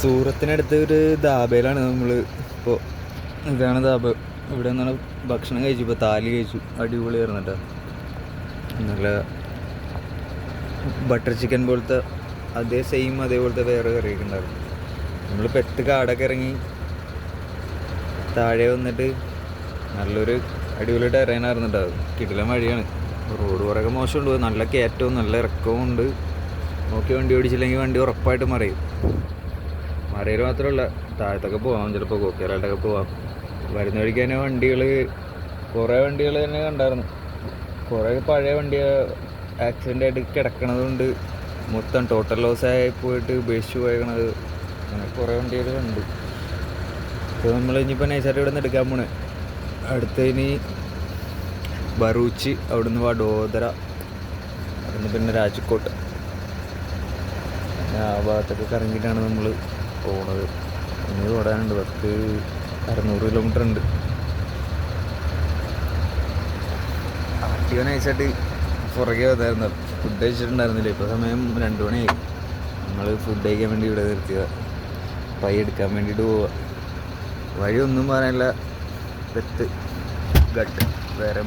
സൂറത്തിനടുത്ത് ഒരു ധാബയിലാണ് നമ്മൾ ഇപ്പോൾ. ഇതാണ് ധാബ. ഇവിടെ നിന്നാണ് ഭക്ഷണം കഴിച്ചു. ഇപ്പോൾ താലി കഴിച്ചു. അടിപൊളിയായിരുന്നു കേട്ടോ. നല്ല ബട്ടർ ചിക്കൻ പോലത്തെ അതേപോലത്തെ വേറെ കറിയൊക്കെ ഉണ്ടായിരുന്നു. നമ്മൾ പെട്ട് കാടൊക്കെ ഇറങ്ങി താഴെ വന്നിട്ട് നല്ലൊരു അടിപൊളി ടെറേനായിരുന്നു കേട്ടോ. കിടിലൻ വഴിയാണ്. റോഡ് കുറേയൊക്കെ മോശമുണ്ട്. നല്ല കയറ്റവും നല്ല ഇറക്കവും ഉണ്ട്. നോക്കി വണ്ടി ഓടിച്ചില്ലെങ്കിൽ വണ്ടി ഉറപ്പായിട്ട് മറിയും. മറിയൽ മാത്രമല്ല, താഴത്തൊക്കെ പോവാം. ചിലപ്പോൾ കോക്കേറായിട്ടൊക്കെ പോവാം. വരുന്ന വഴിക്ക് തന്നെ കുറേ വണ്ടികൾ തന്നെ കണ്ടായിരുന്നു. കുറേ പഴയ വണ്ടി ആക്സിഡൻ്റ് ആയിട്ട് കിടക്കണതുകൊണ്ട് മൊത്തം ടോട്ടൽ ലോസായി പോയിട്ട് ഉപേക്ഷിച്ച് പോയേക്കണത്. അങ്ങനെ കുറേ വണ്ടികൾ കണ്ടു. ഇപ്പോൾ നമ്മൾ ഇനിയിപ്പോൾ നൈസായിട്ട് ഇവിടെ നിന്ന് എടുക്കാൻ പോണേ. അടുത്തതിന് ബറൂച്ച്, അവിടുന്ന് വഡോദര, അവിടുന്ന് പിന്നെ രാജ്കോട്ട്, ആ ഭാഗത്തൊക്കെ കറങ്ങിയിട്ടാണ് നമ്മൾ പോണത്. ഇനി ഓടാനുണ്ട്. 600 കിലോമീറ്റർ ഉണ്ട്. ആക്റ്റീവ് നൈസായിട്ട് പുറകെ വന്നായിരുന്നു. ഫുഡ് കഴിച്ചിട്ടുണ്ടായിരുന്നില്ല. ഇപ്പോൾ സമയം 2 മണിയായി. നമ്മൾ ഫുഡ് കഴിക്കാൻ വേണ്ടി ഇവിടെ നിർത്തിയത്. പൈ എടുക്കാൻ വേണ്ടിയിട്ട് പോവുക. വഴി ഒന്നും പറയാനില്ല. ഗട്ട് വേറെ